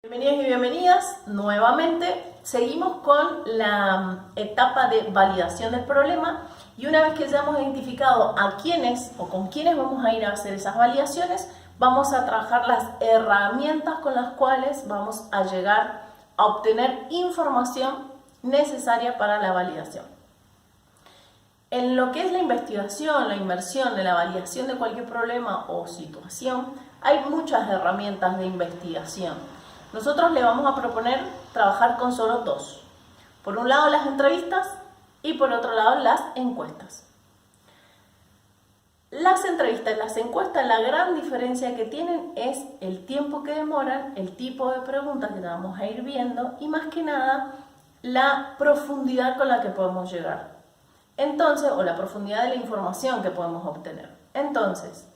Bienvenidos y bienvenidas nuevamente. Seguimos con la etapa de validación del problema y una vez que ya hemos identificado a quiénes o con quiénes vamos a ir a hacer esas validaciones, vamos a trabajar las herramientas con las cuales vamos a llegar a obtener información necesaria para la validación. En lo que es la investigación, la inmersión de la validación de cualquier problema o situación, hay muchas herramientas de investigación. Nosotros le vamos a proponer trabajar con solo dos. Por un lado las entrevistas y por otro lado las encuestas. Las entrevistas y las encuestas, la gran diferencia que tienen es el tiempo que demoran, el tipo de preguntas que vamos a ir viendo y más que nada la profundidad con la que podemos llegar. Entonces, o la profundidad de la información que podemos obtener. Entonces,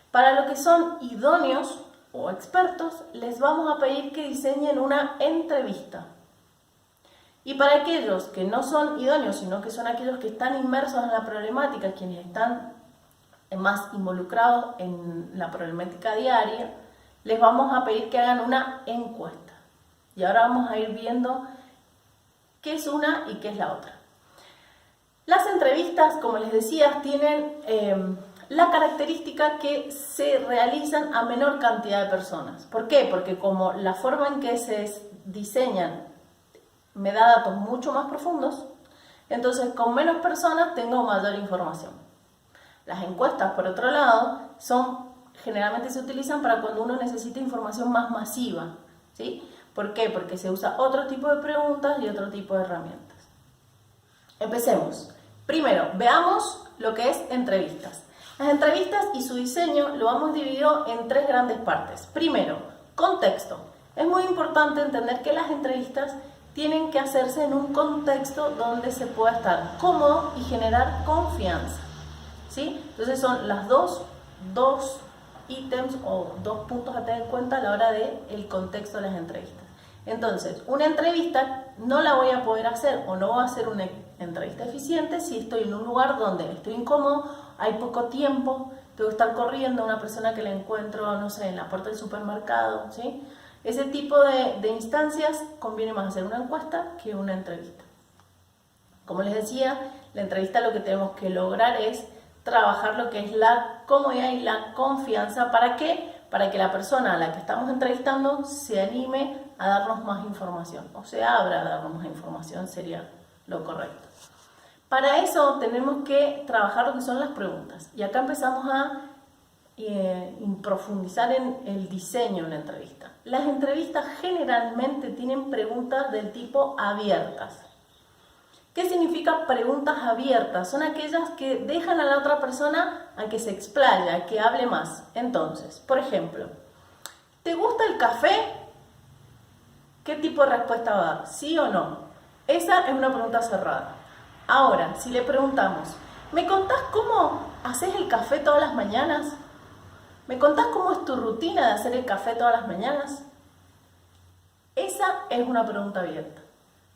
para lo que son idóneos o expertos, les vamos a pedir que diseñen una entrevista. Y para aquellos que no son idóneos, sino que son aquellos que están inmersos en la problemática, quienes están más involucrados en la problemática diaria, les vamos a pedir que hagan una encuesta. Y ahora vamos a ir viendo qué es una y qué es la otra. Las entrevistas, como les decía, tienen la característica que se realizan a menor cantidad de personas. ¿Por qué? Porque como la forma en que se diseñan me da datos mucho más profundos, entonces con menos personas tengo mayor información. Las encuestas, por otro lado, generalmente se utilizan para cuando uno necesita información más masiva, ¿sí? ¿Por qué? Porque se usa otro tipo de preguntas y otro tipo de herramientas. Empecemos. Primero, veamos lo que es entrevistas. Las entrevistas y su diseño lo hemos dividido en tres grandes partes. Primero, contexto. Es muy importante entender que las entrevistas tienen que hacerse en un contexto donde se pueda estar cómodo y generar confianza, ¿sí? Entonces son las dos ítems o dos puntos a tener en cuenta a la hora del contexto de las entrevistas. Entonces, una entrevista no la voy a poder hacer o no va a ser una entrevista eficiente si estoy en un lugar donde estoy incómodo, hay poco tiempo, tengo que estar corriendo a una persona que la encuentro, no sé, en la puerta del supermercado, ¿sí? Ese tipo de instancias conviene más hacer una encuesta que una entrevista. Como les decía, la entrevista lo que tenemos que lograr es trabajar lo que es la comodidad y la confianza. ¿Para qué? Para que la persona a la que estamos entrevistando se anime a darnos más información o se abra a darnos más información, sería lo correcto. Para eso tenemos que trabajar lo que son las preguntas y acá empezamos a profundizar en el diseño de una entrevista. Las entrevistas generalmente tienen preguntas del tipo abiertas. ¿Qué significa preguntas abiertas? Son aquellas que dejan a la otra persona a que se explaya, a que hable más. Entonces, por ejemplo, ¿te gusta el café? ¿Qué tipo de respuesta va a dar? ¿Sí o no? Esa es una pregunta cerrada. Ahora, si le preguntamos, ¿me contás cómo haces el café todas las mañanas? ¿Me contás cómo es tu rutina de hacer el café todas las mañanas? Esa es una pregunta abierta.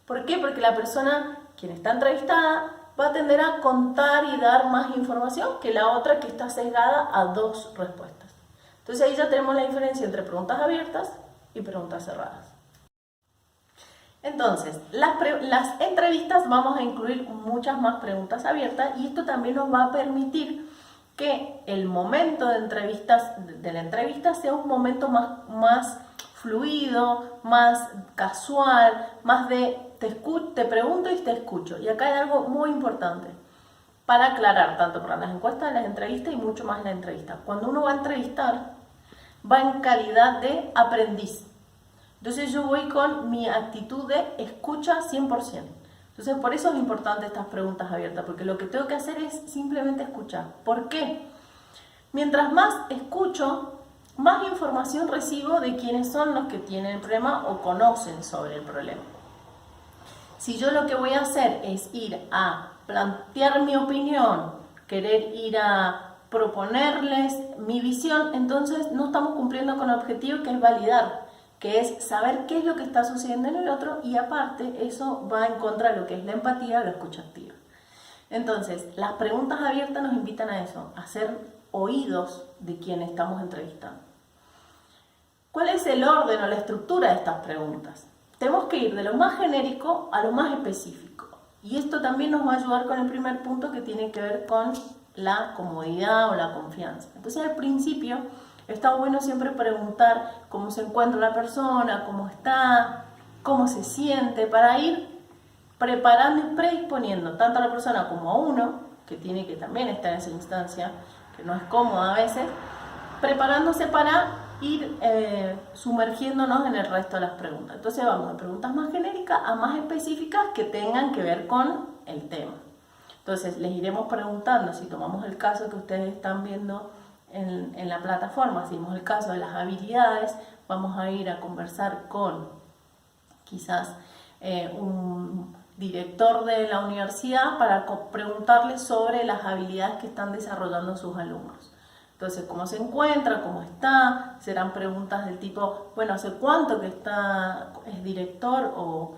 ¿Por qué? Porque la persona, quien está entrevistada, va a tender a contar y dar más información que la otra que está sesgada a dos respuestas. Entonces ahí ya tenemos la diferencia entre preguntas abiertas y preguntas cerradas. Entonces, las entrevistas vamos a incluir muchas más preguntas abiertas y esto también nos va a permitir que el momento de la entrevista sea un momento más fluido, más casual, más de te pregunto y te escucho. Y acá hay algo muy importante para aclarar, tanto para las encuestas, las entrevistas y mucho más en la entrevista. Cuando uno va a entrevistar, va en calidad de aprendiz. Entonces yo voy con mi actitud de escucha 100%. Entonces por eso es importante estas preguntas abiertas, porque lo que tengo que hacer es simplemente escuchar. ¿Por qué? Mientras más escucho, más información recibo de quiénes son los que tienen el problema o conocen sobre el problema. Si yo lo que voy a hacer es ir a plantear mi opinión, querer ir a proponerles mi visión, entonces no estamos cumpliendo con el objetivo que es validar, que es saber qué es lo que está sucediendo en el otro y aparte eso va en contra de lo que es la empatía o la escucha activa. Entonces, las preguntas abiertas nos invitan a eso, a ser oídos de quien estamos entrevistando. ¿Cuál es el orden o la estructura de estas preguntas? Tenemos que ir de lo más genérico a lo más específico. Y esto también nos va a ayudar con el primer punto que tiene que ver con la comodidad o la confianza. Entonces al principio está bueno siempre preguntar cómo se encuentra la persona, cómo está, cómo se siente, para ir preparando y predisponiendo tanto a la persona como a uno, que tiene que también estar en esa instancia, que no es cómoda a veces, preparándose para ir sumergiéndonos en el resto de las preguntas. Entonces vamos de preguntas más genéricas a más específicas que tengan que ver con el tema. Entonces les iremos preguntando, si tomamos el caso que ustedes están viendo en la plataforma, si vemos el caso de las habilidades, vamos a ir a conversar con quizás un director de la universidad para preguntarle sobre las habilidades que están desarrollando sus alumnos. Entonces, ¿cómo se encuentra? ¿Cómo está? Serán preguntas del tipo, bueno, ¿hace cuánto que es director o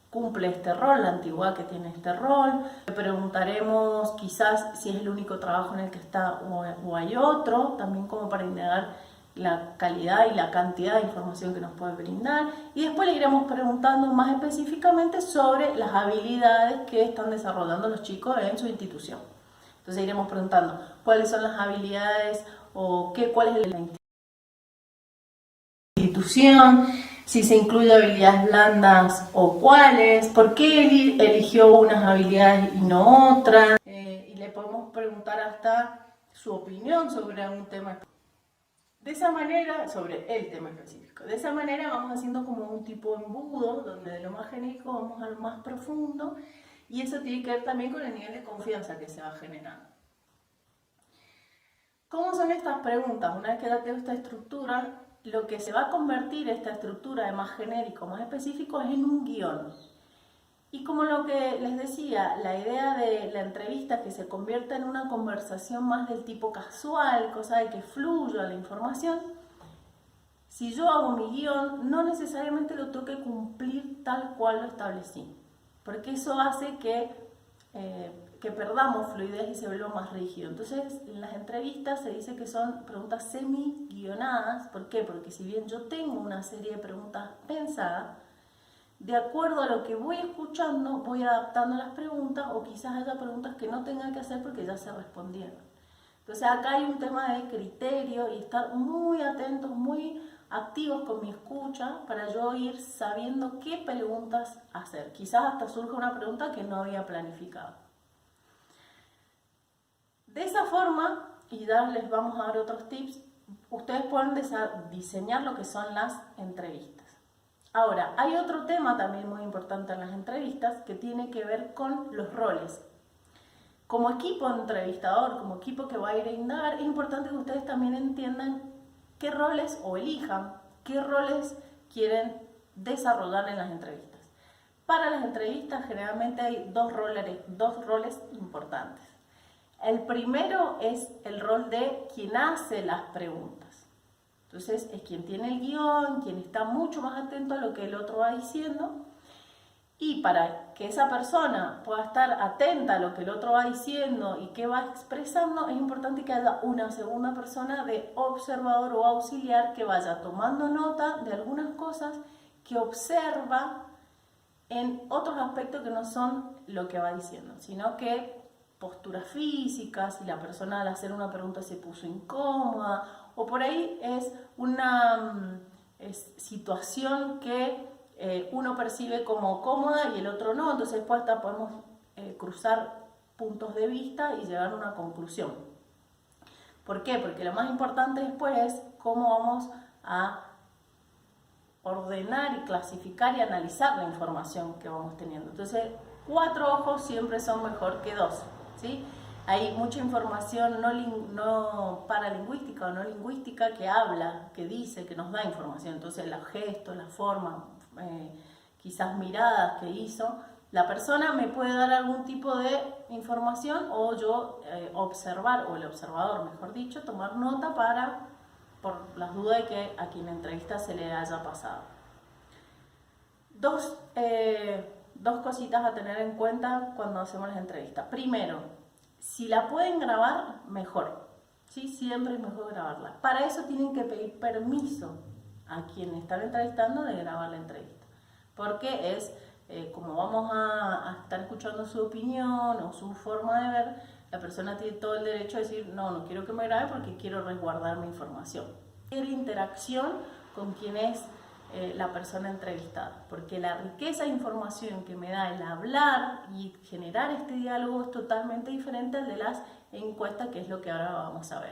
cumple este rol, la antigüedad que tiene este rol? Le preguntaremos quizás si es el único trabajo en el que está o hay otro, también como para indagar la calidad y la cantidad de información que nos puede brindar. Y después le iremos preguntando más específicamente sobre las habilidades que están desarrollando los chicos en su institución. Entonces iremos preguntando cuáles son las habilidades o cuál es la institución, si se incluye habilidades blandas o cuáles, por qué eligió unas habilidades y no otras. Y le podemos preguntar hasta su opinión sobre algún tema específico. De esa manera, sobre el tema específico. De esa manera vamos haciendo como un tipo de embudo, donde de lo más genérico vamos a lo más profundo. Y eso tiene que ver también con el nivel de confianza que se va generando. ¿Cómo son estas preguntas? Una vez que ya tengo esta estructura, lo que se va a convertir esta estructura de más genérico, más específico, es en un guión. Y como lo que les decía, la idea de la entrevista es que se convierta en una conversación más del tipo casual, cosa de que fluya la información. Si yo hago mi guión, no necesariamente lo tengo que cumplir tal cual lo establecí, porque eso hace que perdamos fluidez y se vuelva más rígido. Entonces, en las entrevistas se dice que son preguntas semi-guionadas. ¿Por qué? Porque si bien yo tengo una serie de preguntas pensadas, de acuerdo a lo que voy escuchando, voy adaptando las preguntas, o quizás haya preguntas que no tenga que hacer porque ya se respondieron. Entonces acá hay un tema de criterio y estar muy atentos, muy activos con mi escucha para yo ir sabiendo qué preguntas hacer. Quizás hasta surja una pregunta que no había planificado. De esa forma, y ya les vamos a dar otros tips, ustedes pueden diseñar lo que son las entrevistas. Ahora, hay otro tema también muy importante en las entrevistas que tiene que ver con los roles. Como equipo entrevistador, como equipo que va a ir a indagar, es importante que ustedes también entiendan qué roles o elijan qué roles quieren desarrollar en las entrevistas. Para las entrevistas generalmente hay dos roles importantes. El primero es el rol de quien hace las preguntas. Entonces es quien tiene el guión, quien está mucho más atento a lo que el otro va diciendo. Y para que esa persona pueda estar atenta a lo que el otro va diciendo y qué va expresando, es importante que haya una segunda persona de observador o auxiliar que vaya tomando nota de algunas cosas que observa en otros aspectos que no son lo que va diciendo, sino que posturas físicas, si la persona al hacer una pregunta se puso incómoda, o por ahí es una situación que uno percibe como cómoda y el otro no, entonces después hasta podemos cruzar puntos de vista y llegar a una conclusión. ¿Por qué? Porque lo más importante después es cómo vamos a ordenar y clasificar y analizar la información que vamos teniendo. Entonces, 4 ojos siempre son mejor que 2, ¿sí? Hay mucha información no paralingüística o no lingüística que habla, que dice, que nos da información. Entonces los gestos, la forma, quizás miradas que hizo, la persona me puede dar algún tipo de información o yo observar, o el observador mejor dicho, tomar nota por las dudas de que a quien entrevista se le haya pasado. Dos cositas a tener en cuenta cuando hacemos las entrevistas. Primero, si la pueden grabar, mejor. ¿sí? Siempre es mejor grabarla. Para eso tienen que pedir permiso a quien están entrevistando de grabar la entrevista, porque es como vamos a estar escuchando su opinión o su forma de ver, la persona tiene todo el derecho a decir no quiero que me grabe porque quiero resguardar mi información. Quiero interacción con quien es la persona entrevistada, porque la riqueza de información que me da el hablar y generar este diálogo es totalmente diferente al de las encuestas, que es lo que ahora vamos a ver.